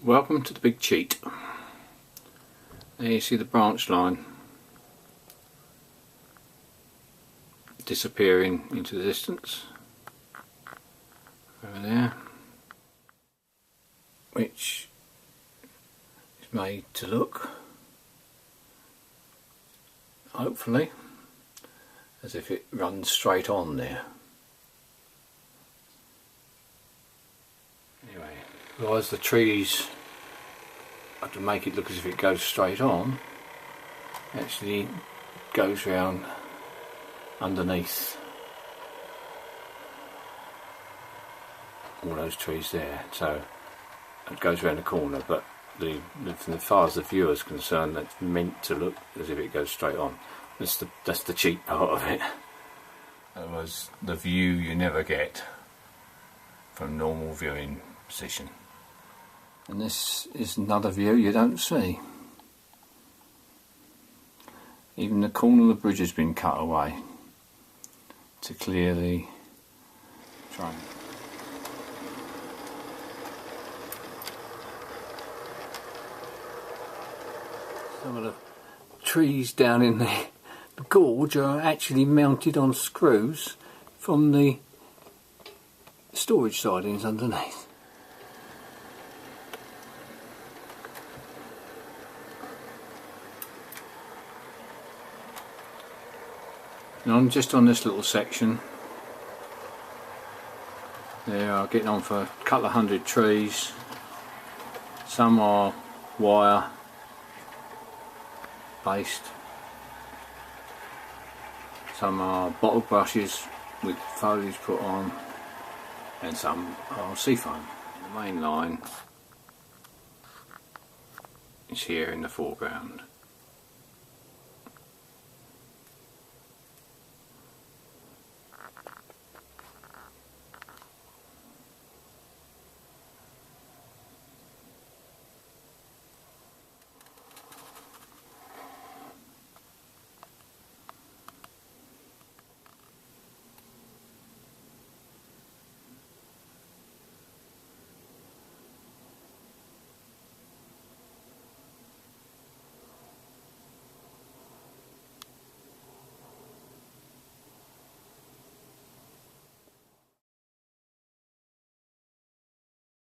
Welcome to the big cheat. There you see the branch line disappearing into the distance over there, which is made to look, hopefully, as if it runs straight on there. Anyway, otherwise the trees, to make it look as if it goes straight on, actually goes round underneath all those trees there, so it goes around the corner, but from as far as the viewer is concerned, that's meant to look as if it goes straight on. That's the cheap part of it. Otherwise the view you never get from normal viewing position. And this is another view you don't see. Even the corner of the bridge has been cut away to clear the train. Some of the trees down in the gorge are actually mounted on screws from the storage sidings underneath. And just on this little section, they are getting on for a couple of hundred trees. Some are wire based, some are bottle brushes with foliage put on, and some are seafoam. The main line is here in the foreground.